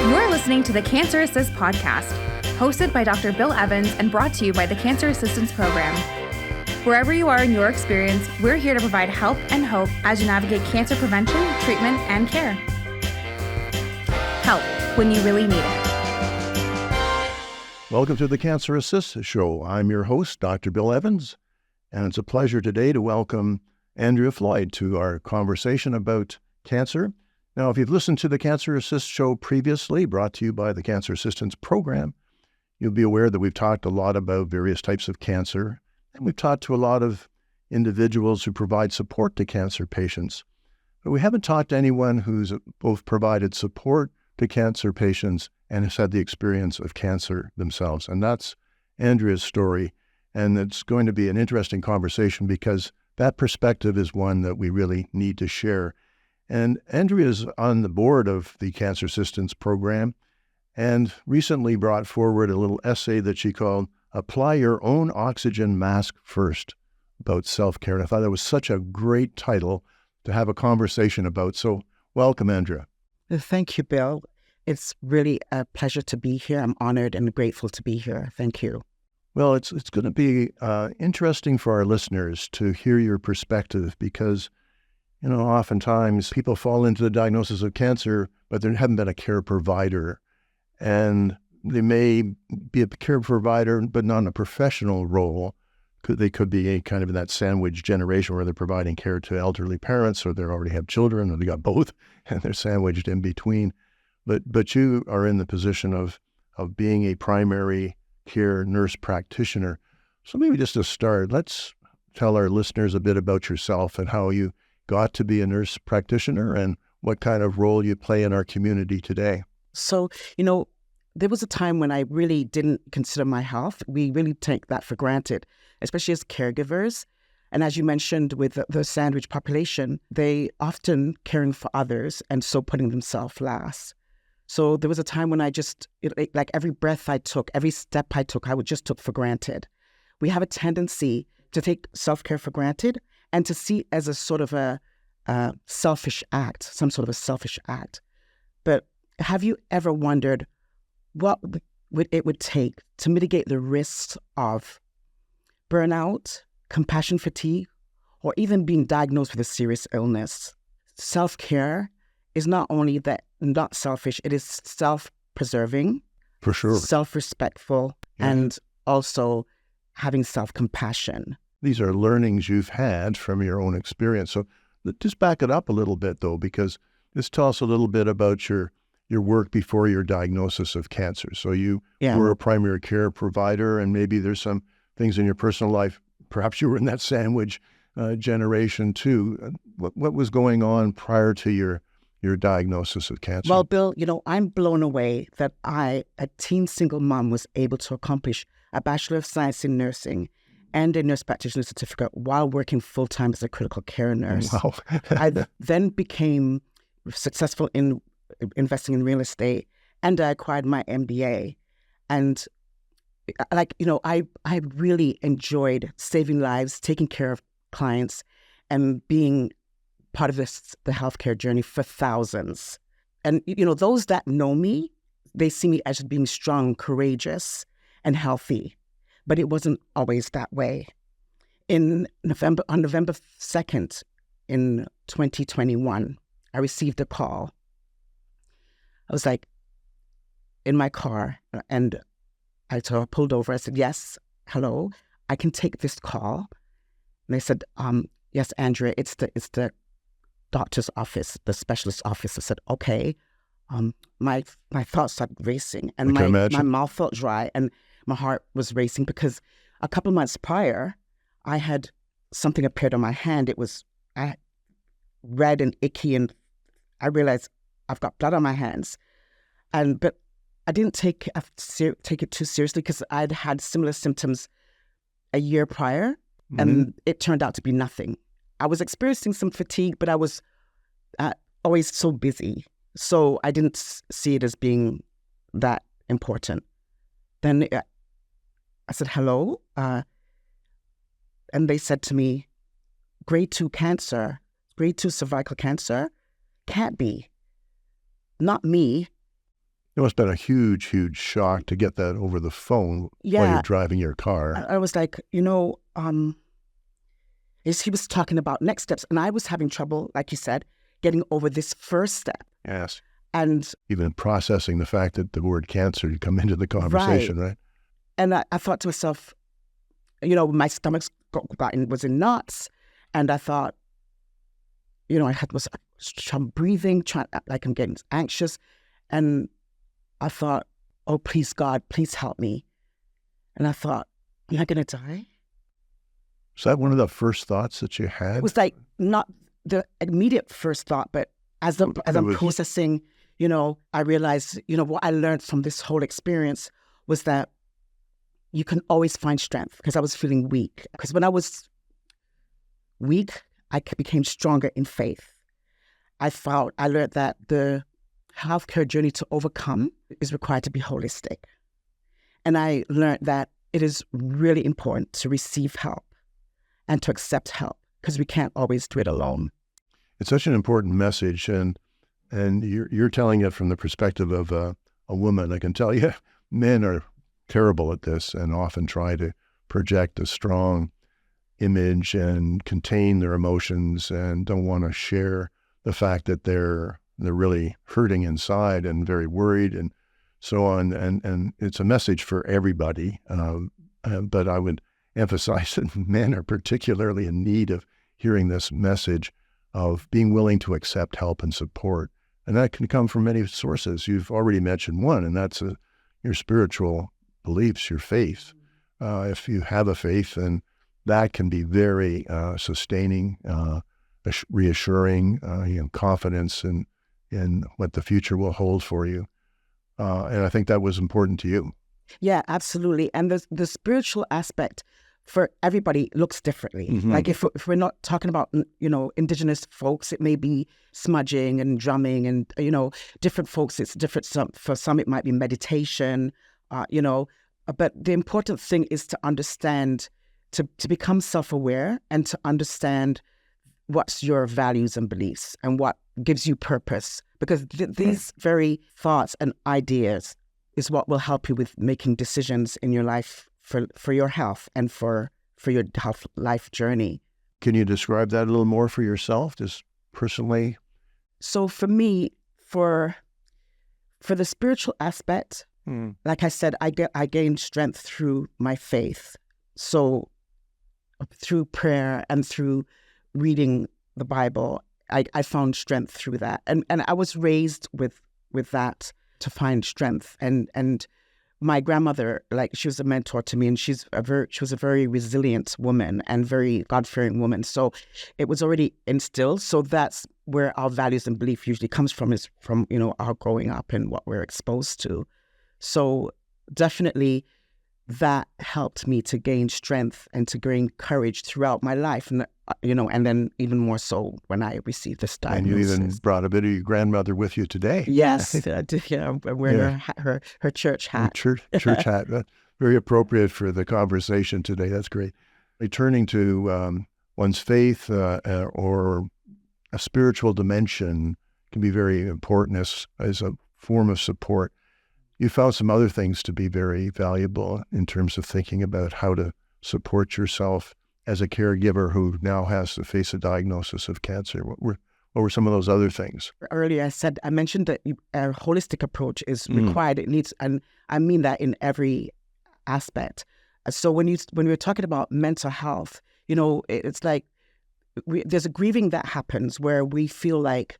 You're listening to the Cancer Assist podcast, hosted by Dr. Bill Evans and brought to you by the Cancer Assistance Program. Wherever you are in your experience, we're here to provide help and hope as you navigate cancer prevention, treatment, and care. Help when you really need it. Welcome to the Cancer Assist Show. I'm your host, Dr. Bill Evans, and it's a pleasure today to welcome Andrea Floyd to our conversation about cancer. Now, if you've listened to the Cancer Assist Show previously, brought to you by the Cancer Assistance Program, you'll be aware that we've talked a lot about various types of cancer, and we've talked to a lot of individuals who provide support to cancer patients. But we haven't talked to anyone who's both provided support to cancer patients and has had the experience of cancer themselves. And that's Andrea's story. And it's going to be an interesting conversation because that perspective is one that we really need to share. And Andrea is on the board of the Cancer Assistance Program and recently brought forward a little essay that she called Apply Your Own Oxygen Mask First, about self-care. And I thought that was such a great title to have a conversation about. So welcome, Andrea. Thank you, Bill. It's really a pleasure to be here. I'm honored and grateful to be here. Thank you. Well, it's going to be interesting for our listeners to hear your perspective because oftentimes people fall into the diagnosis of cancer, but there haven't been a care provider. And they may be a care provider, but not in a professional role. They could be kind of in that sandwich generation where they're providing care to elderly parents, or they already have children, or they got both, and they're sandwiched in between. But you are in the position of being a primary care nurse practitioner. So maybe just to start, let's tell our listeners a bit about yourself and how you got to be a nurse practitioner and what kind of role you play in our community today. So, there was a time when I really didn't consider my health. We really take that for granted, especially as caregivers. And as you mentioned with the sandwich population, they often caring for others and so putting themselves last. So there was a time when I just, like every breath I took, every step I took, I just took for granted. We have a tendency to take self-care for granted and to see it as a sort of a selfish act, some sort of a selfish act. But have you ever wondered what it would take to mitigate the risks of burnout, compassion fatigue, or even being diagnosed with a serious illness? Self-care is not only not selfish, it is self-preserving, for sure, self-respectful, yeah, and also having self-compassion. These are learnings you've had from your own experience. So just back it up a little bit, though, because just tell us a little bit about your work before your diagnosis of cancer. So you were a primary care provider, and maybe there's some things in your personal life. Perhaps you were in that sandwich generation, too. What was going on prior to your diagnosis of cancer? Well, Bill, I'm blown away that I, a teen single mom, was able to accomplish a Bachelor of Science in Nursing and a nurse practitioner certificate while working full-time as a critical care nurse. Wow. I then became successful in investing in real estate, and I acquired my MBA. And I really enjoyed saving lives, taking care of clients, and being part of the healthcare journey for thousands. And, those that know me, they see me as being strong, courageous, and healthy. But it wasn't always that way. On November 2nd, in 2021, I received a call. I was in my car, and I pulled over. I said, "Yes, hello, I can take this call." And they said, "Yes, Andrea, it's the doctor's office, the specialist office." I said, "Okay." My thoughts started racing, and my mouth felt dry, and my heart was racing because a couple of months prior, I had something appeared on my hand. It was red and icky, and I realized I've got blood on my hands. But I didn't take it too seriously because I'd had similar symptoms a year prior, and it turned out to be nothing. I was experiencing some fatigue, but I was always so busy. So I didn't see it as being that important. Then I said, "Hello?" And they said to me, grade 2 cancer, grade 2 cervical cancer, can't be. Not me. It must have been a huge, huge shock to get that over the phone while you're driving your car. I was like, he was talking about next steps, and I was having trouble, like you said, getting over this first step. Yes. And even processing the fact that the word cancer had come into the conversation, right? And I thought to myself, my stomach was in knots, and I thought, I was breathing, like I'm getting anxious, and I thought, oh, please, God, please help me. And I thought, am I going to die? Was that one of the first thoughts that you had? It was like not the immediate first thought, but as I'm processing, I realized, what I learned from this whole experience was that you can always find strength, because I was feeling weak. Because when I was weak, I became stronger in faith. I learned that the healthcare journey to overcome is required to be holistic. And I learned that it is really important to receive help and to accept help, because we can't always do it alone. It's such an important message, and you're telling it from the perspective of a woman. I can tell you, men are terrible at this and often try to project a strong image and contain their emotions and don't want to share the fact that they're really hurting inside and very worried and so on. And it's a message for everybody, but I would emphasize that men are particularly in need of hearing this message of being willing to accept help and support. And that can come from many sources. You've already mentioned one, and that's your spiritual beliefs, your faith. If you have a faith, then that can be very sustaining, reassuring, confidence in what the future will hold for you. And I think that was important to you. Yeah, absolutely. And the spiritual aspect for everybody looks differently. Mm-hmm. Like if we're not talking about, indigenous folks, it may be smudging and drumming and, different folks, it's different. For some, it might be meditation, but the important thing is to understand, to become self-aware and to understand what's your values and beliefs and what gives you purpose. Because these very thoughts and ideas is what will help you with making decisions in your life for your health and for your health life journey. Can you describe that a little more for yourself, just personally? So for me, for the spiritual aspect, like I said, I gained strength through my faith. So through prayer and through reading the Bible, I found strength through that. And I was raised with that to find strength. And my grandmother, she was a mentor to me, and she was a very resilient woman and very God-fearing woman. So it was already instilled. So that's where our values and belief usually comes from, is from, our growing up and what we're exposed to. So definitely that helped me to gain strength and to gain courage throughout my life. And, and then even more so when I received this diagnosis. And you even brought a bit of your grandmother with you today. Yes, I did. Yeah, I'm wearing her church hat. Church hat. Very appropriate for the conversation today. That's great. Returning to one's faith or a spiritual dimension can be very important as a form of support. You found some other things to be very valuable in terms of thinking about how to support yourself as a caregiver who now has to face a diagnosis of cancer. What were some of those other things? Earlier, I mentioned that a holistic approach is required. It needs, and I mean that in every aspect. So when we're talking about mental health, it's like there's a grieving that happens where we feel like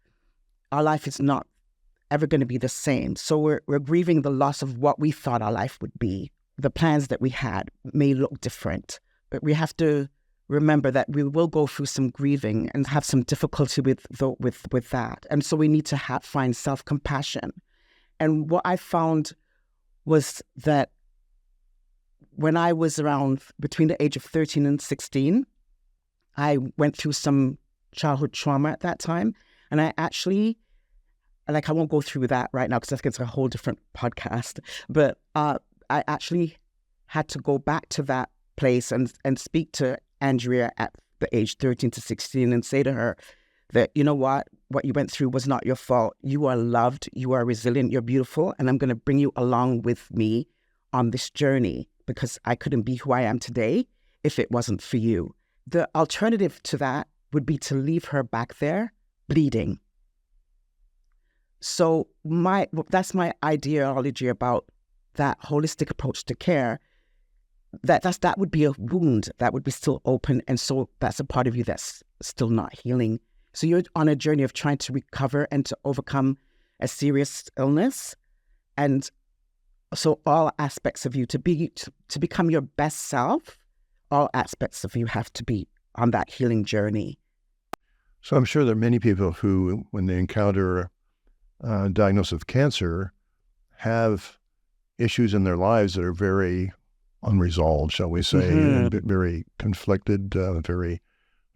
our life is not ever going to be the same. So we're grieving the loss of what we thought our life would be. The plans that we had may look different, but we have to remember that we will go through some grieving and have some difficulty with that. And so we need to find self-compassion. And what I found was that when I was around between the age of 13 and 16, I went through some childhood trauma at that time. And I actually, I won't go through that right now because I think it's a whole different podcast, but I actually had to go back to that place and speak to Andrea at the age 13 to 16 and say to her that, you know what, what you went through was not your fault. You are loved, you are resilient, you're beautiful, and I'm going to bring you along with me on this journey because I couldn't be who I am today if it wasn't for you. The alternative to that would be to leave her back there bleeding. So that's my ideology about that holistic approach to care. That would be a wound that would be still open, and so that's a part of you that's still not healing. So you're on a journey of trying to recover and to overcome a serious illness, and so all aspects of you to become your best self. All aspects of you have to be on that healing journey. So I'm sure there are many people who, when they encounter a diagnosis of cancer, have issues in their lives that are very unresolved, shall we say, and very conflicted, very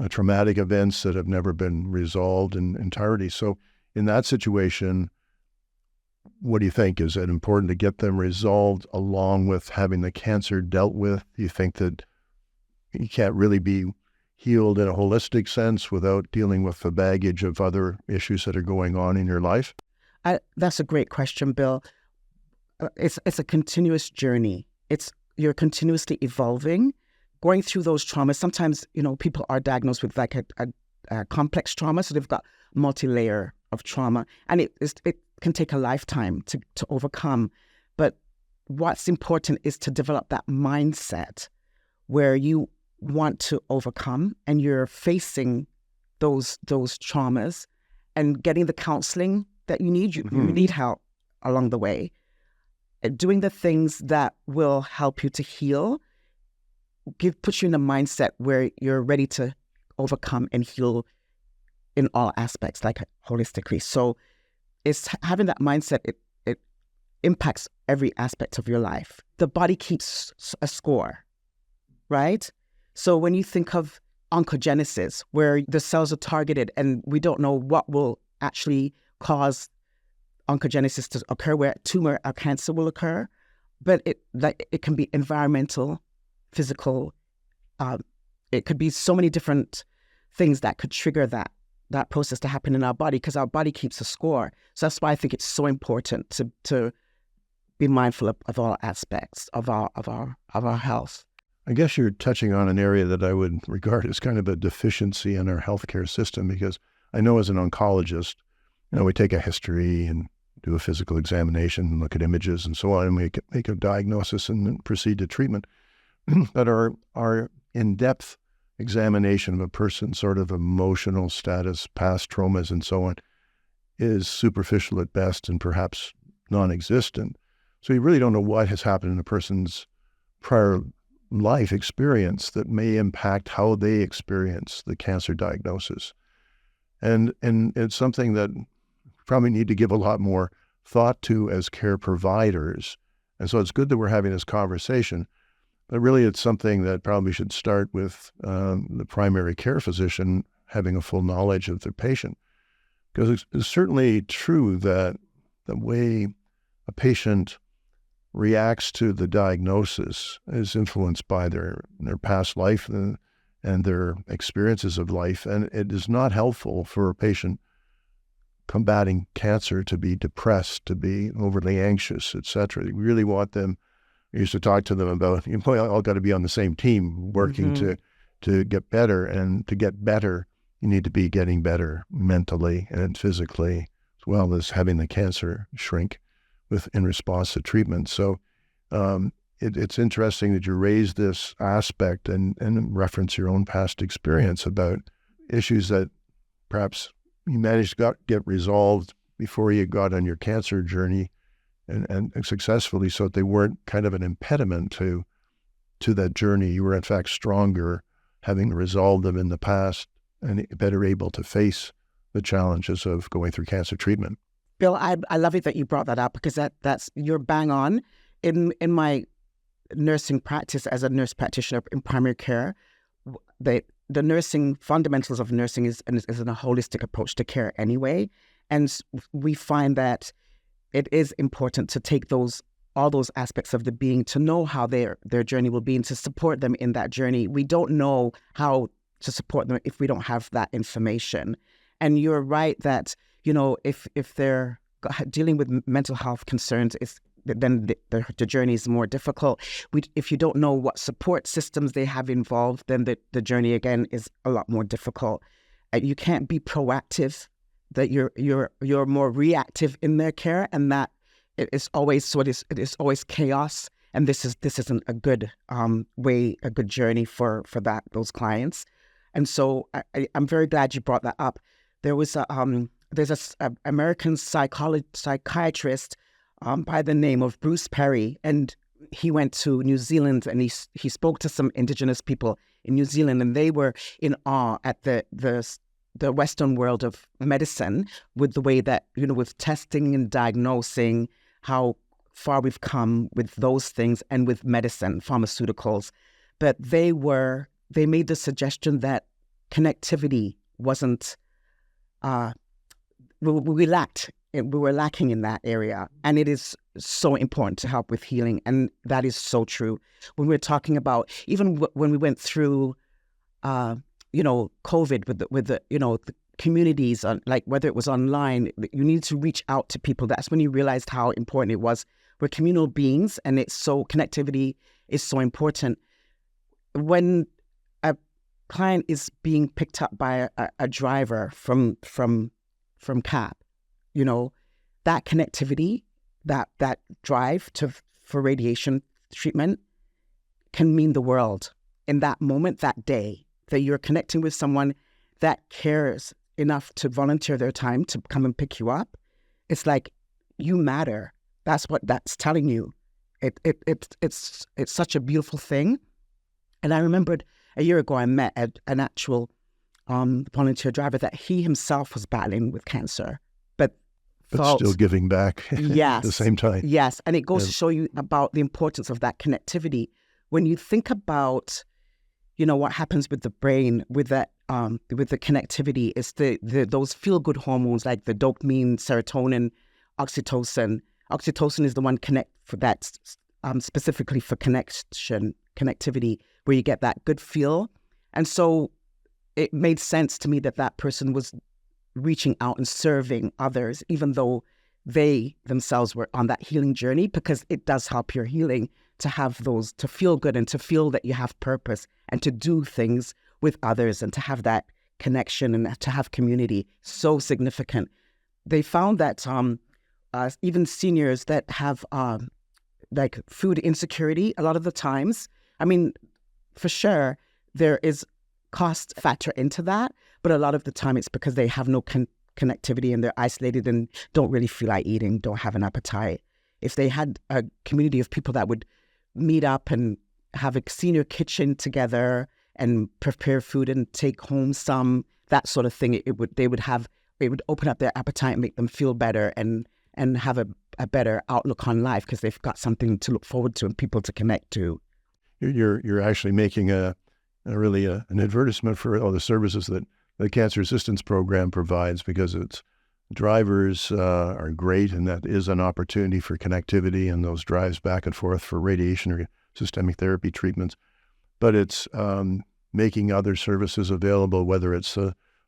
traumatic events that have never been resolved in entirety. So in that situation, what do you think? Is it important to get them resolved along with having the cancer dealt with? Do you think that you can't really be healed in a holistic sense without dealing with the baggage of other issues that are going on in your life? That's a great question, Bill. It's a continuous journey. You're continuously evolving, going through those traumas. Sometimes, people are diagnosed with like a complex trauma, so they've got multi-layer of trauma, and it can take a lifetime to overcome. But what's important is to develop that mindset where you want to overcome and you're facing those traumas and getting the counseling that you need. You need help along the way. Doing the things that will help you to heal puts you in a mindset where you're ready to overcome and heal in all aspects, like holistically. So it's having that mindset, it impacts every aspect of your life. The body keeps a score, right? So when you think of oncogenesis, where the cells are targeted and we don't know what will actually cause oncogenesis to occur, where tumor or cancer will occur, but it can be environmental, physical. It could be so many different things that could trigger that process to happen in our body, because our body keeps a score. So that's why I think it's so important to be mindful of all aspects of our health. I guess you're touching on an area that I would regard as kind of a deficiency in our healthcare system, because I know as an oncologist, we take a history and do a physical examination and look at images and so on, and we make a diagnosis and then proceed to treatment. But our in-depth examination of a person's sort of emotional status, past traumas and so on, is superficial at best and perhaps non-existent. So you really don't know what has happened in a person's prior life experience that may impact how they experience the cancer diagnosis. And it's something that probably need to give a lot more thought to as care providers. And so it's good that we're having this conversation, but really it's something that probably should start with the primary care physician having a full knowledge of their patient. Because it's certainly true that the way a patient reacts to the diagnosis is influenced by their past life and their experiences of life. And it is not helpful for a patient combating cancer to be depressed, to be overly anxious, etc. You really want them. I used to talk to them about, all got to be on the same team, working to get better. And to get better, you need to be getting better mentally and physically, as well as having the cancer shrink in response to treatment. So it's interesting that you raise this aspect and reference your own past experience about issues that perhaps you managed to get resolved before you got on your cancer journey and successfully, so that they weren't kind of an impediment to that journey. You were in fact stronger, having resolved them in the past and better able to face the challenges of going through cancer treatment. Bill, I love it that you brought that up, because that's you're bang on. In my nursing practice as a nurse practitioner in primary care, the nursing fundamentals of nursing is a holistic approach to care anyway, and we find that it is important to take all those aspects of the being, to know how their journey will be and to support them in that journey. We don't know how to support them if we don't have that information. And you're right that, you know, if they're dealing with mental health concerns, then the journey is more difficult. If you don't know what support systems they have involved, then the journey again is a lot more difficult. You can't be proactive; that you're more reactive in their care, and that it is always chaos. And this isn't a good a good journey for those clients. And so I'm very glad you brought that up. There was there's a American psychiatrist by the name of Bruce Perry, and he went to New Zealand, and he spoke to some Indigenous people in New Zealand, and they were in awe at the Western world of medicine, with the way that, you know, with testing and diagnosing, how far we've come with those things, and with medicine, pharmaceuticals. But they made the suggestion that connectivity wasn't, we were lacking in that area. And it is so important to help with healing. And that is so true. When we're talking about, even when we went through, you know, COVID with the you know, the communities, like whether it was online, you need to reach out to people. That's when you realized how important it was. We're communal beings, and connectivity is so important. When a client is being picked up by a driver from cab, you know, that connectivity, that drive for radiation treatment can mean the world in that moment, that day, that you're connecting with someone that cares enough to volunteer their time to come and pick you up. It's like, you matter. That's what that's telling you. It's such a beautiful thing. And I remembered a year ago I met an actual volunteer driver that he himself was battling with cancer, but still giving back at the same time. Yes, and it goes to show you about the importance of that connectivity. When you think about, you know, what happens with the brain with that, with the connectivity, is those feel-good hormones like the dopamine, serotonin, oxytocin. Oxytocin is the one specifically for connectivity, where you get that good feel. And so it made sense to me that person was reaching out and serving others, even though they themselves were on that healing journey, because it does help your healing to have those, to feel good and to feel that you have purpose and to do things with others and to have that connection and to have community. So significant. They found that even seniors that have like food insecurity, a lot of the times, I mean, for sure, there is cost factor into that, but a lot of the time it's because they have no connectivity and they're isolated and don't really feel like eating, don't have an appetite. If they had a community of people that would meet up and have a senior kitchen together and prepare food and take home some, that sort of thing, it would open up their appetite and make them feel better and have a better outlook on life, because they've got something to look forward to and people to connect to. You're actually making an advertisement for all the services that the Cancer Assistance Program provides, because its drivers are great, and that is an opportunity for connectivity and those drives back and forth for radiation or systemic therapy treatments. But it's making other services available, whether it's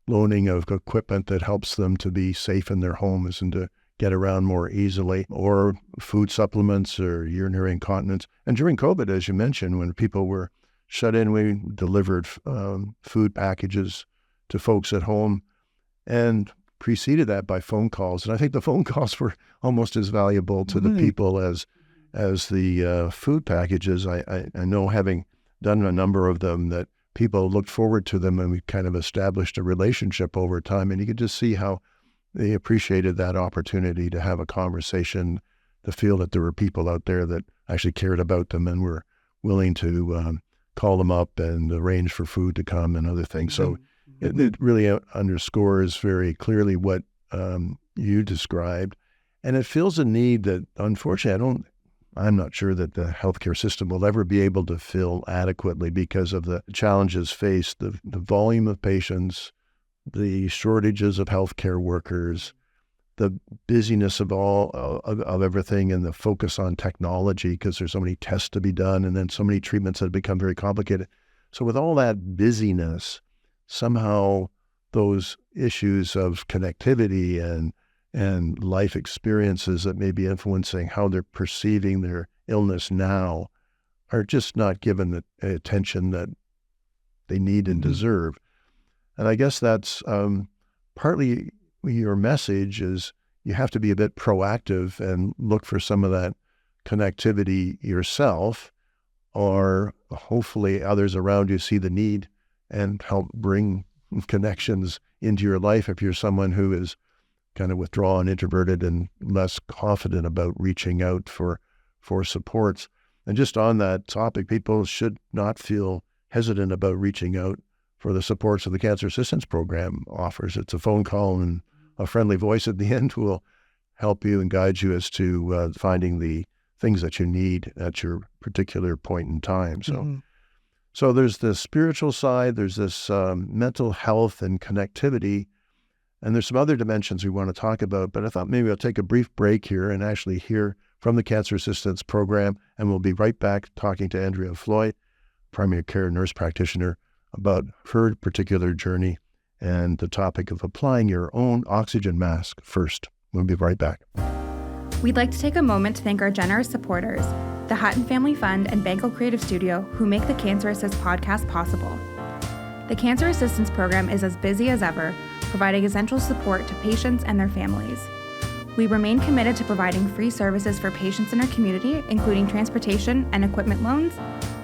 loaning of equipment that helps them to be safe in their homes and to get around more easily, or food supplements or urinary incontinence. And during COVID, as you mentioned, when people were shut in, we delivered food packages to folks at home, and preceded that by phone calls. And I think the phone calls were almost as valuable to the people as the food packages. I know, having done a number of them, that people looked forward to them, and we kind of established a relationship over time. And you could just see how they appreciated that opportunity to have a conversation, to feel that there were people out there that actually cared about them and were willing to call them up and arrange for food to come and other things. So it really underscores very clearly what you described. And it fills a need that, unfortunately, I'm not sure that the healthcare system will ever be able to fill adequately, because of the challenges faced, the volume of patients, the shortages of healthcare workers, the busyness of of everything, and the focus on technology, because there's so many tests to be done, and then so many treatments that have become very complicated. So with all that busyness, somehow those issues of connectivity and life experiences that may be influencing how they're perceiving their illness now are just not given the attention that they need and deserve. And I guess that's partly your message is you have to be a bit proactive and look for some of that connectivity yourself, or hopefully others around you see the need and help bring connections into your life if you're someone who is kind of withdrawn, introverted, and less confident about reaching out for supports. And just on that topic, people should not feel hesitant about reaching out for the supports of the Cancer Assistance Program offers. It's a phone call and a friendly voice at the end who will help you and guide you as to finding the things that you need at your particular point in time. So there's the spiritual side, there's this mental health and connectivity, and there's some other dimensions we want to talk about, but I thought maybe I'll take a brief break here and actually hear from the Cancer Assistance Program, and we'll be right back talking to Andrea Floyd, primary care nurse practitioner, about her particular journey and the topic of applying your own oxygen mask first. We'll be right back. We'd like to take a moment to thank our generous supporters, the Hatton Family Fund and Banco Creative Studio, who make the Cancer Assist podcast possible. The Cancer Assistance Program is as busy as ever, providing essential support to patients and their families. We remain committed to providing free services for patients in our community, including transportation and equipment loans,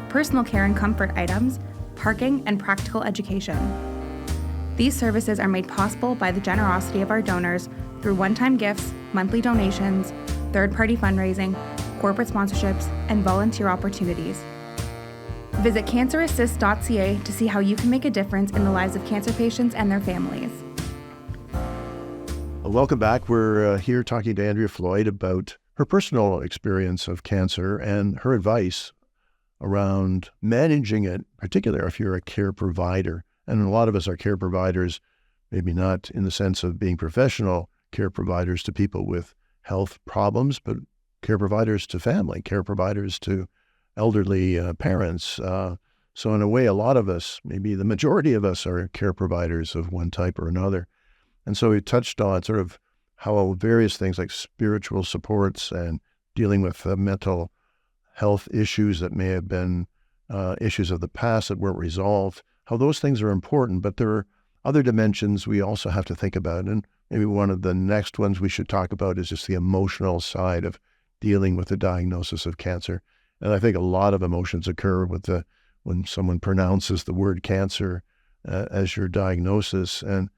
personal care and comfort items, parking, and practical education. These services are made possible by the generosity of our donors through one-time gifts, monthly donations, third-party fundraising, corporate sponsorships, and volunteer opportunities. Visit cancerassist.ca to see how you can make a difference in the lives of cancer patients and their families. Welcome back. We're here talking to Andrea Floyd about her personal experience of cancer and her advice around managing it, particularly if you're a care provider. And a lot of us are care providers, maybe not in the sense of being professional care providers to people with health problems, but care providers to family, care providers to elderly parents. So in a way, a lot of us, maybe the majority of us, are care providers of one type or another. And so we touched on sort of how various things like spiritual supports and dealing with mental health issues that may have been issues of the past that weren't resolved, how those things are important, but there are other dimensions we also have to think about. And maybe one of the next ones we should talk about is just the emotional side of dealing with the diagnosis of cancer. And I think a lot of emotions occur with when someone pronounces the word cancer as your diagnosis, and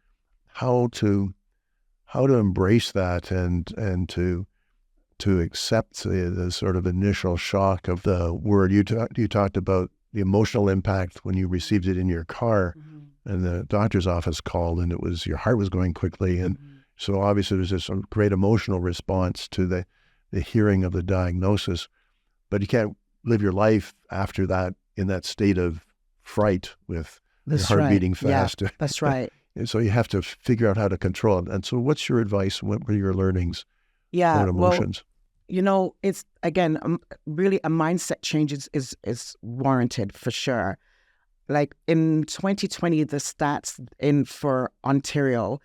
how to embrace that and to accept the sort of initial shock of the word. You talked about the emotional impact when you received it in your car, and the doctor's office called, and it was your heart was going quickly, and so obviously there's this great emotional response to the hearing of the diagnosis. But you can't live your life after that in that state of fright with your heart beating fast. Yeah, that's right. And so you have to figure out how to control it. And so what's your advice? What were your learnings about emotions? Well, it's, again, really a mindset change is warranted for sure. Like in 2020, the stats for Ontario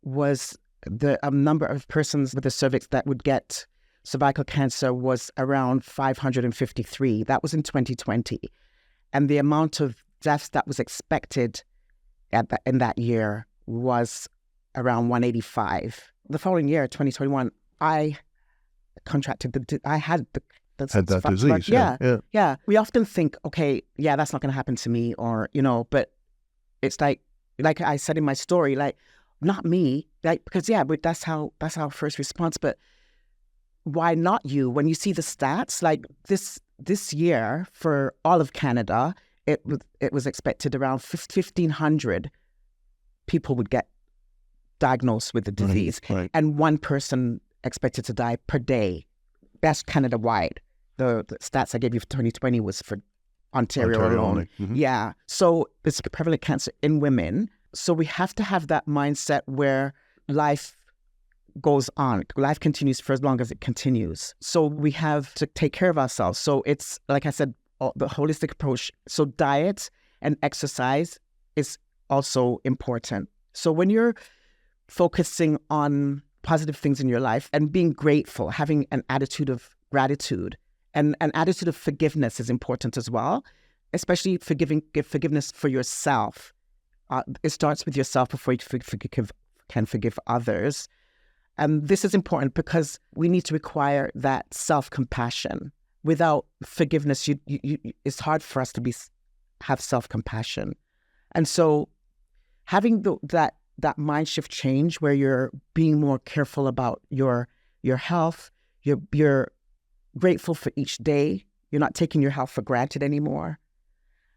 was the number of persons with the cervix that would get cervical cancer was around 553. That was in 2020. And the amount of deaths that was expected in that year was around 185. The following year, 2021, I contracted I had that disease. Yeah. We often think, okay, yeah, that's not going to happen to me, or but it's like I said in my story, like, not me, like, because but that's our first response. But why not you? When you see the stats, like this year for all of Canada, it was expected around 1,500 people would get diagnosed with the disease, right. And one person expected to die per day. That's Canada-wide. The stats I gave you for 2020 was for Ontario alone. Mm-hmm. Yeah. So it's prevalent cancer in women. So we have to have that mindset where life goes on. Life continues for as long as it continues. So we have to take care of ourselves. So it's, like I said, the holistic approach. So diet and exercise is also important. So when you're focusing on positive things in your life and being grateful, having an attitude of gratitude and an attitude of forgiveness is important as well, especially forgiveness for yourself. It starts with yourself before you can forgive others. And this is important because we need to require that self-compassion. Without forgiveness, it's hard for us to have self-compassion. And so having that mind shift change where you're being more careful about your health, you're grateful for each day, you're not taking your health for granted anymore,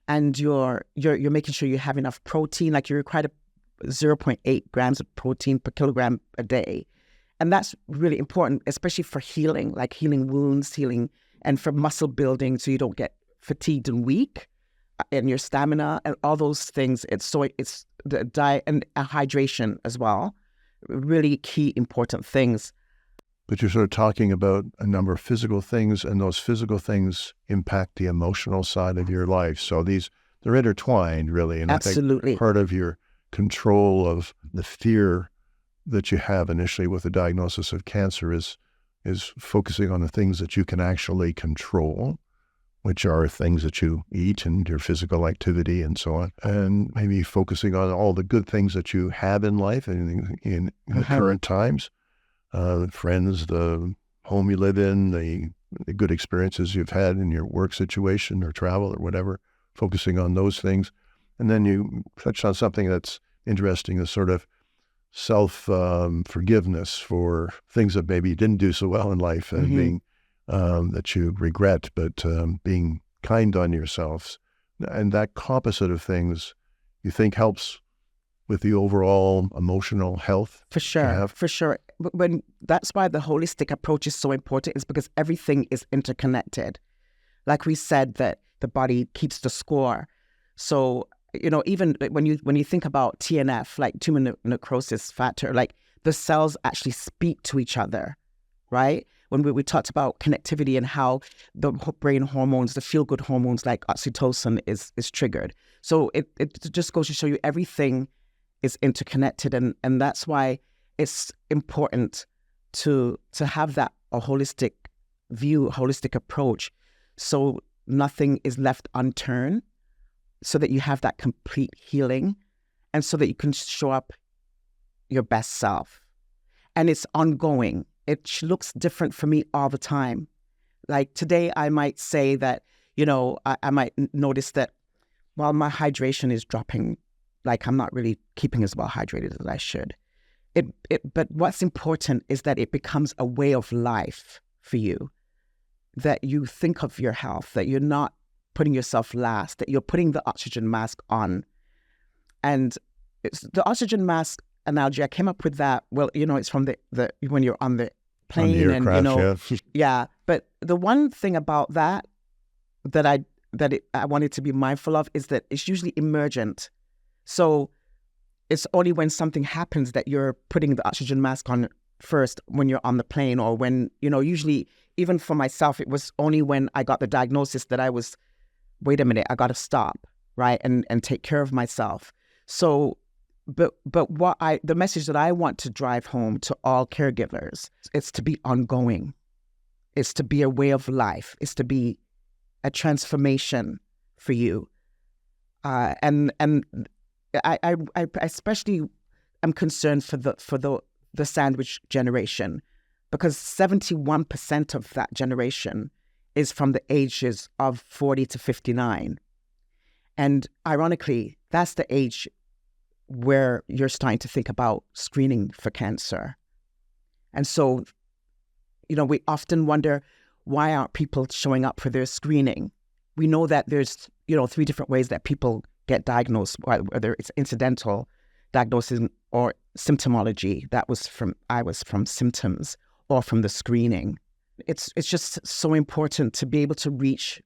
and you're making sure you have enough protein, like you require 0.8 grams of protein per kilogram a day. And that's really important, especially for healing, like healing wounds, and for muscle building so you don't get fatigued and weak, and your stamina and all those things. It's the diet and hydration as well, really key important things. But you're sort of talking about a number of physical things, and those physical things impact the emotional side of your life. So they're intertwined, really. And Absolutely. I think part of your control of the fear that you have initially with the diagnosis of cancer is focusing on the things that you can actually control, which are things that you eat and your physical activity and so on, and maybe focusing on all the good things that you have in life and in the current times, friends, the home you live in, the good experiences you've had in your work situation or travel or whatever, focusing on those things. And then you touched on something that's interesting, the sort of self-forgiveness for things that maybe you didn't do so well in life and being that you regret, but being kind on yourselves. And that composite of things you think helps with the overall emotional health? For sure. But that's why the holistic approach is so important, is because everything is interconnected. Like we said, that the body keeps the score. So, even when you think about TNF, like tumor necrosis factor, like the cells actually speak to each other, right? When we talked about connectivity and how the brain hormones, the feel-good hormones like oxytocin is triggered. So it just goes to show you everything is interconnected, and that's why it's important to have a holistic view, holistic approach, so nothing is left unturned, so that you have that complete healing, and so that you can show up your best self. And it's ongoing. It looks different for me all the time. Like today, I might say that, I might notice that, well, my hydration is dropping. Like I'm not really keeping as well hydrated as I should. But what's important is that it becomes a way of life for you, that you think of your health, that you're not putting yourself last, that you're putting the oxygen mask on. And it's the oxygen mask analogy, I came up with that. Well, it's from the when you're on the plane, on the aircraft, and yeah. But the one thing about that I wanted to be mindful of is that it's usually emergent. So it's only when something happens that you're putting the oxygen mask on first, when you're on the plane, or when, usually, even for myself, it was only when I got the diagnosis that I was, wait a minute, I got to stop, right? And take care of myself. So, but the message that I want to drive home to all caregivers, it's to be ongoing. It's to be a way of life. It's to be a transformation for you. And I especially am concerned for the sandwich generation, because 71% of that generation is from the ages of 40 to 59. And ironically, that's the age where you're starting to think about screening for cancer. And so, we often wonder, why aren't people showing up for their screening? We know that there's, 3 different ways that people get diagnosed, whether it's incidental diagnosis or symptomology. I was from symptoms, or from the screening. It's just so important to be able to reach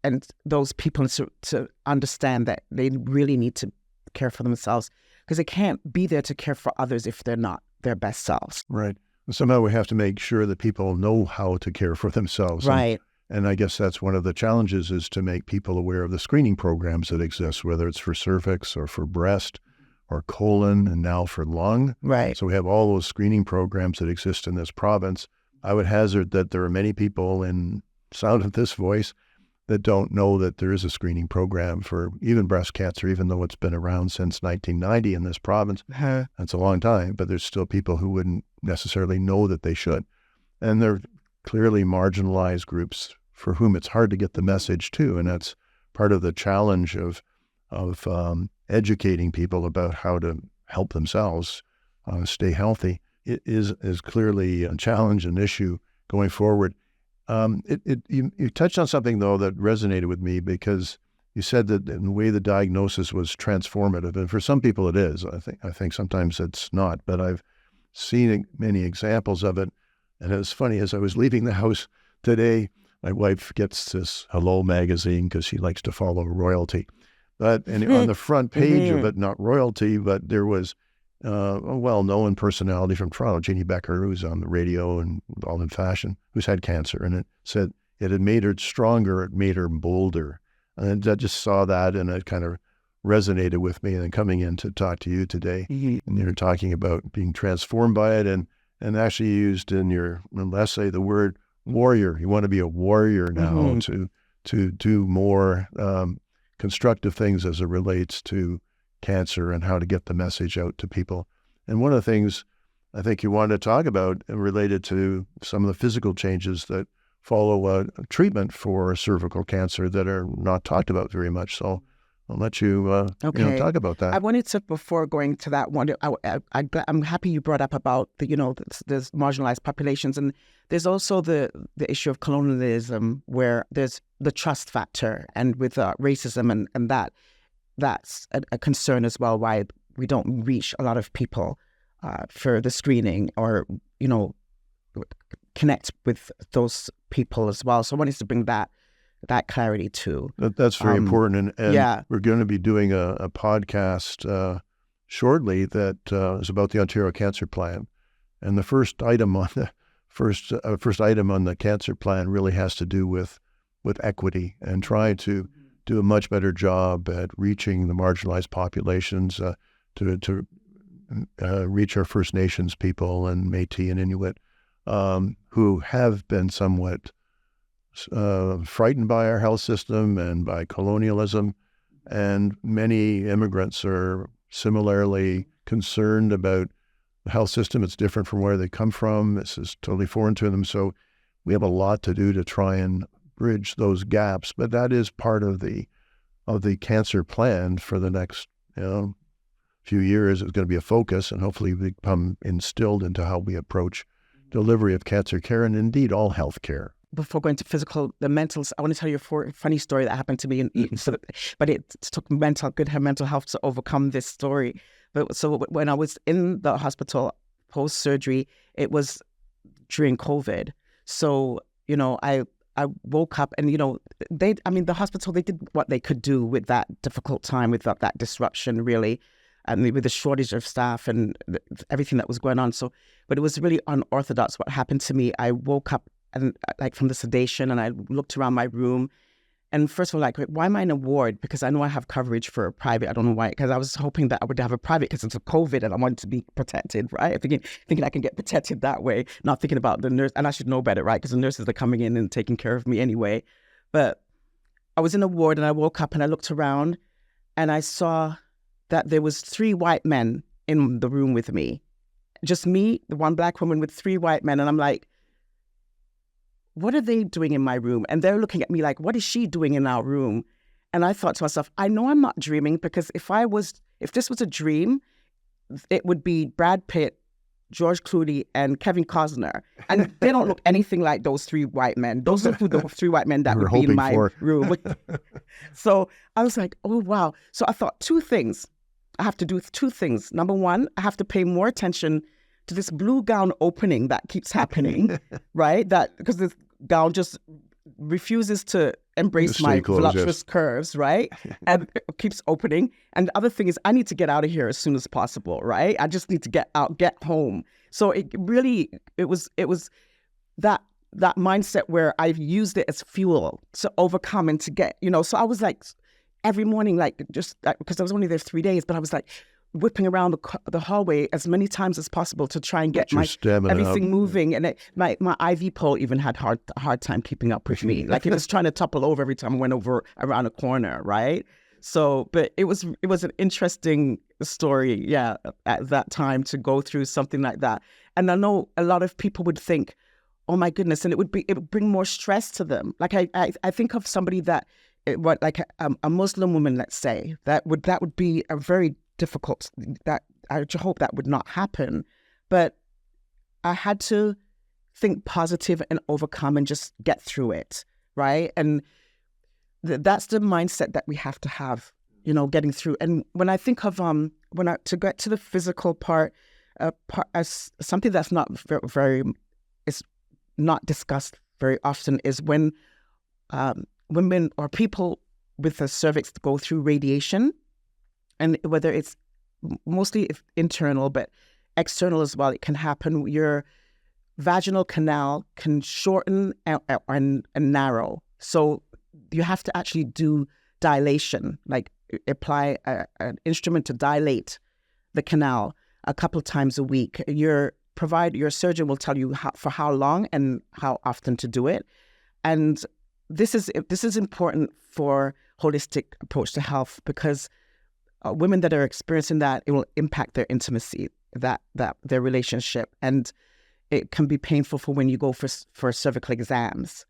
and those people to understand that they really need to care for themselves, because they can't be there to care for others if they're not their best selves. Right. Somehow we have to make sure that people know how to care for themselves. Right. And I guess that's one of the challenges, is to make people aware of the screening programs that exist, whether it's for cervix or for breast or colon, and now for lung. Right. So we have all those screening programs that exist in this province. I would hazard that there are many people in sound of this voice that don't know that there is a screening program for even breast cancer, even though it's been around since 1990 in this province. That's a long time, but there's still people who wouldn't necessarily know that they should. And they're clearly marginalized groups for whom it's hard to get the message to. And that's part of the challenge of educating people about how to help themselves stay healthy. It is clearly a challenge, an issue going forward. You touched on something, though, that resonated with me, because you said that in the way the diagnosis was transformative, and for some people it is. I think sometimes it's not, but I've seen many examples of it. And it's funny, as I was leaving the house today, my wife gets this Hello magazine because she likes to follow royalty. But and on the front page of it, not royalty, but there was a well-known personality from Toronto, Jeannie Becker, who's on the radio and all in fashion, who's had cancer. And it said it had made her stronger, it made her bolder. And I just saw that, and it kind of resonated with me. And then coming in to talk to you today, and you're talking about being transformed by it, and actually used in your essay the word warrior. You want to be a warrior now to do more constructive things as it relates to cancer and how to get the message out to people. And one of the things I think you wanted to talk about related to some of the physical changes that follow a treatment for cervical cancer that are not talked about very much. So I'll let you, talk about that. I wanted to, before going to that one, I'm happy you brought up about there's marginalized populations, and there's also the issue of colonialism, where there's the trust factor, and with racism and that's a concern as well, why we don't reach a lot of people for the screening or, connect with those people as well. So I wanted to bring that clarity too. That's very important. And we're going to be doing a podcast shortly that is about the Ontario Cancer Plan. And the first item on the cancer plan really has to do with equity and trying to do a much better job at reaching the marginalized populations, to reach our First Nations people and Métis and Inuit, who have been somewhat frightened by our health system and by colonialism. And many immigrants are similarly concerned about the health system. It's different from where they come from. This is totally foreign to them. So we have a lot to do to try and bridge those gaps, but that is part of the cancer plan for the next few years. It's going to be a focus, and hopefully become instilled into how we approach delivery of cancer care and indeed all health care. Before going to physical, the mental, I want to tell you a funny story that happened to me, but it took good mental health to overcome this story. But so when I was in the hospital post-surgery, it was during COVID. So, I woke up and, the hospital, they did what they could do with that difficult time, with that disruption, really, and with the shortage of staff and everything that was going on. So, but it was really unorthodox what happened to me. I woke up and from the sedation, and I looked around my room. And first of all, why am I in a ward? Because I know I have coverage for a private. I don't know why, because I was hoping that I would have a private because it's a COVID and I wanted to be protected, right? Thinking I can get protected that way, not thinking about the nurse. And I should know better, right? Because the nurses are coming in and taking care of me anyway. But I was in a ward, and I woke up and I looked around, and I saw that there was 3 white men in the room with me. Just me, the one black woman with 3 white men. And I'm like, what are they doing in my room? And they're looking at me like, what is she doing in our room? And I thought to myself, I know I'm not dreaming, because if this was a dream, it would be Brad Pitt, George Clooney, and Kevin Costner. And they don't look anything like those 3 white men. Those are the 3 white men that would be in my room. So I was like, oh, wow. So I thought 2 things. I have to do 2 things. Number 1, I have to pay more attention to this blue gown opening that keeps happening, right? That because this gown just refuses to embrace my voluptuous curves, right? And it keeps opening. And the other thing is, I need to get out of here as soon as possible, right? I just need to get out, get home. So it was that mindset where I've used it as fuel to overcome and to get, so I was like, every morning, because I was only there 3 days, but I was like, whipping around the hallway as many times as possible to try and get my everything moving. And my IV pole even had a hard time keeping up with me. Like it was trying to topple over every time I went around a corner, right? So, but it was an interesting story, yeah, at that time to go through something like that. And I know a lot of people would think, oh my goodness, and it would bring more stress to them. Like I think of somebody that, a Muslim woman, let's say, that would be a very difficult, that I hope that would not happen. But I had to think positive and overcome and just get through it, right? And that's the mindset that we have to have, getting through. And when I think of to get to the physical part as something that's not very it's not discussed very often is when women or people with the cervix go through radiation, and whether it's mostly internal but external as well, it can happen. Your vaginal canal can shorten and narrow, so you have to actually do dilation, like apply an instrument to dilate the canal a couple of times a week. Your surgeon will tell you for how long and how often to do it. And this is important for holistic approach to health, because women that are experiencing that, it will impact their intimacy, that their relationship, and it can be painful for when you go for cervical exams.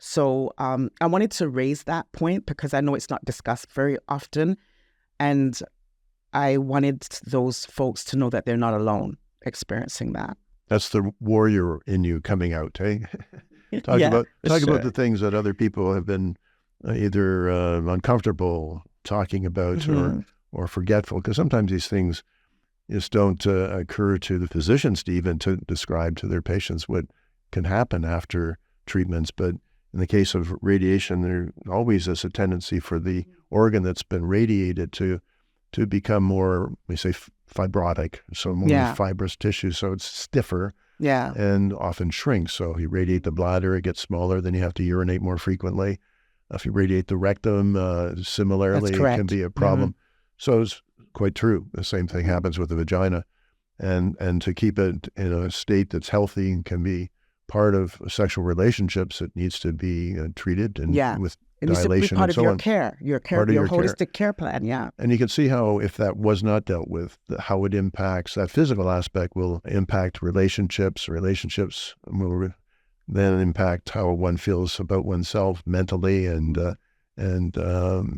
So I wanted to raise that point because I know it's not discussed very often, and I wanted those folks to know that they're not alone experiencing that. That's the warrior in you coming out, eh? Talk about the things that other people have been either uncomfortable talking about Mm-hmm. or forgetful, because sometimes these things just don't occur to the physicians to even to describe to their patients what can happen after treatments. But in the case of radiation, there always is a tendency for the organ that's been radiated to become more, we say, fibrotic, so more fibrous tissue, so it's stiffer and often shrinks. So if you radiate the bladder, it gets smaller, then you have to urinate more frequently. If you radiate the rectum, similarly, it can be a problem. Mm-hmm. So it's quite true. The same thing happens with the vagina. And to keep it in a state that's healthy and can be part of sexual relationships, it needs to be treated and with dilation part and so of on. your holistic care plan, And you can see how, if that was not dealt with, how it impacts, that physical aspect will impact relationships. Relationships will then impact how one feels about oneself mentally and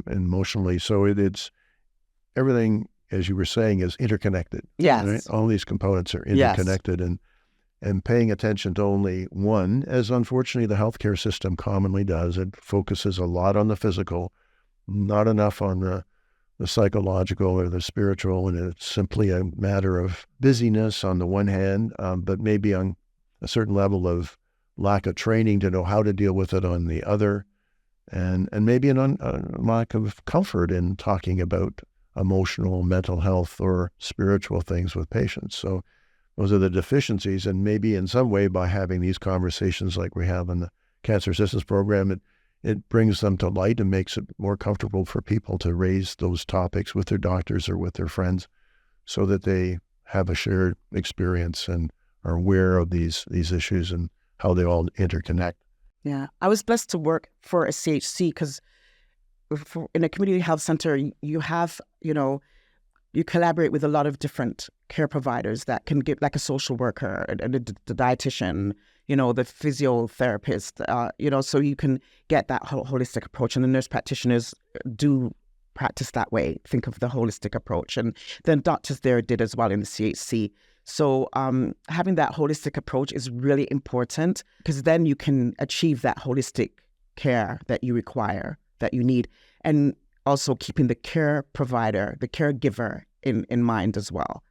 emotionally. So it's everything, as you were saying, is interconnected. Yes. Right? All these components are interconnected, and paying attention to only one, as unfortunately the healthcare system commonly does. It focuses a lot on the physical, not enough on the psychological or the spiritual, and it's simply a matter of busyness on the one hand, but maybe on a certain level of lack of training to know how to deal with it on the other, and maybe a lack of comfort in talking about emotional, mental health, or spiritual things with patients. So those are the deficiencies, and maybe in some way, by having these conversations like we have in the Cancer Assistance Program, it brings them to light and makes it more comfortable for people to raise those topics with their doctors or with their friends, so that they have a shared experience and are aware of these issues and how they all interconnect. Yeah, I was blessed to work for a CHC because in a community health center, you have, you collaborate with a lot of different care providers that can give, like a social worker, the dietitian, the physiotherapist, so you can get that holistic approach. And the nurse practitioners do practice that way, think of the holistic approach. And then doctors there did as well in the CHC. So having that holistic approach is really important, because then you can achieve that holistic care that you require, that you need. And also keeping the care provider, the caregiver in mind as well.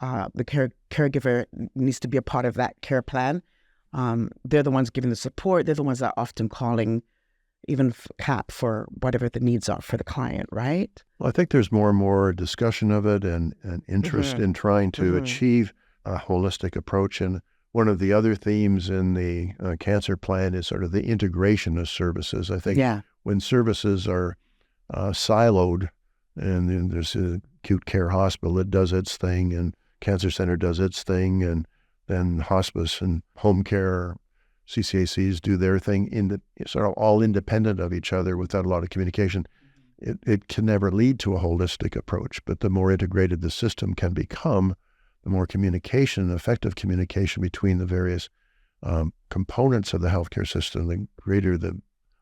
The caregiver needs to be a part of that care plan. They're the ones giving the support. They're the ones that are often calling even CAP for whatever the needs are for the client, right? Well, I think there's more and more discussion of it and interest in trying to achieve a holistic approach. And one of the other themes in the cancer plan is sort of the integration of services. I think when services are siloed, And then there's an acute care hospital that does its thing, and cancer center does its thing, and then hospice and home care, CCACs do their thing, sort of all independent of each other without a lot of communication. It can never lead to a holistic approach, but the more integrated the system can become, the more communication, effective communication between the various components of the healthcare system, the greater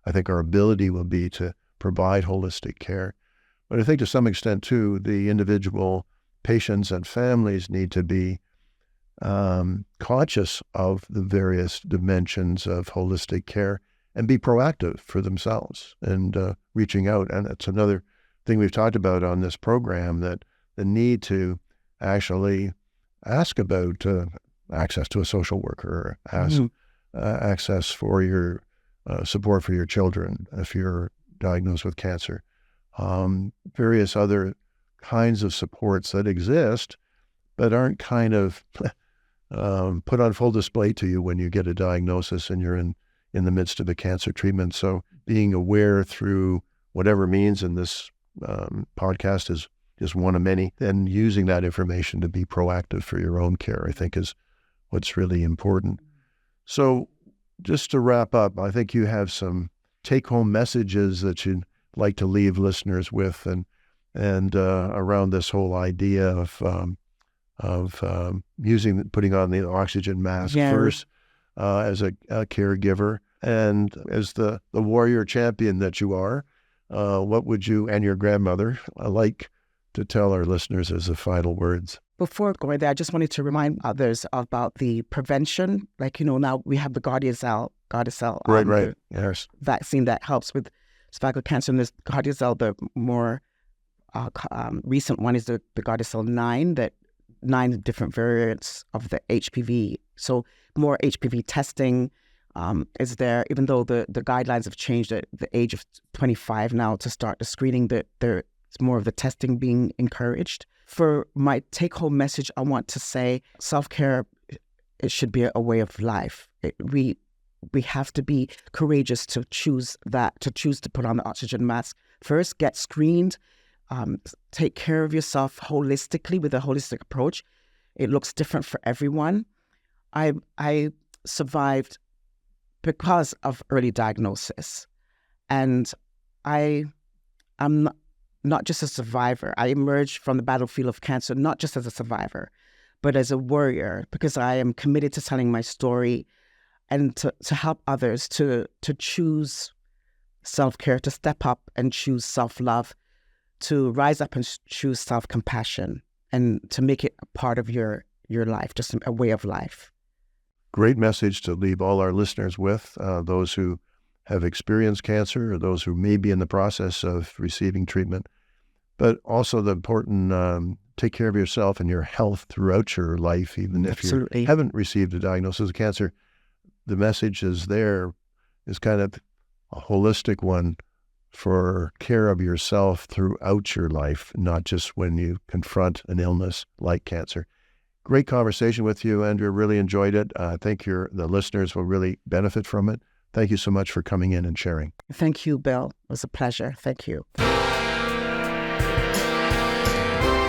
I think our ability will be to provide holistic care. But I think to some extent too, the individual patients and families need to be conscious of the various dimensions of holistic care and be proactive for themselves and reaching out. And it's another thing we've talked about on this program, that the need to actually ask about access to a social worker, access for your support for your children if you're diagnosed with cancer, various other kinds of supports that exist but aren't kind of put on full display to you when you get a diagnosis and you're in the midst of a cancer treatment. So being aware through whatever means, and this podcast is one of many, and using that information to be proactive for your own care, I think is what's really important. So just to wrap up, I think you have some take-home messages that you'd like to leave listeners with, and around this whole idea of putting on the oxygen mask first as a caregiver, and as the warrior champion that you are, what would you and your grandmother like to tell our listeners as the final words? Before going there, I just wanted to remind others about the prevention. Like, now we have the Gardasil, right, yes, vaccine that helps with cervical cancer. And this Gardasil, the more recent one is the Gardasil 9, that 9 different variants of the HPV. So more HPV testing is there, even though the guidelines have changed at the age of 25 now to start the screening, that there's more of the testing being encouraged. For my take-home message, I want to say self-care, it should be a way of life. We have to be courageous to choose to put on the oxygen mask. First, get screened, take care of yourself holistically with a holistic approach. It looks different for everyone. I survived because of early diagnosis, and I'm not just a survivor. I emerged from the battlefield of cancer not just as a survivor, but as a warrior, because I am committed to telling my story and to help others to choose self-care, to step up and choose self-love, to rise up and choose self-compassion, and to make it a part of your life, just a way of life. Great message to leave all our listeners with, those who have experienced cancer or those who may be in the process of receiving treatment, but also the important take care of yourself and your health throughout your life, even if you haven't received a diagnosis of cancer. The message is kind of a holistic one for care of yourself throughout your life, not just when you confront an illness like cancer. Great conversation with you, Andrea. Really enjoyed it. I think the listeners will really benefit from it. Thank you so much for coming in and sharing. Thank you, Bill. It was a pleasure. Thank you.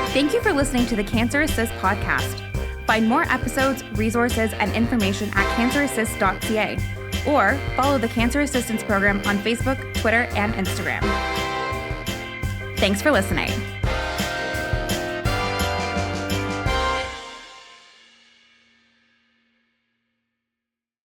Thank you for listening to the Cancer Assist podcast. Find more episodes, resources, and information at cancerassist.ca, or follow the Cancer Assistance Program on Facebook, Twitter, and Instagram. Thanks for listening.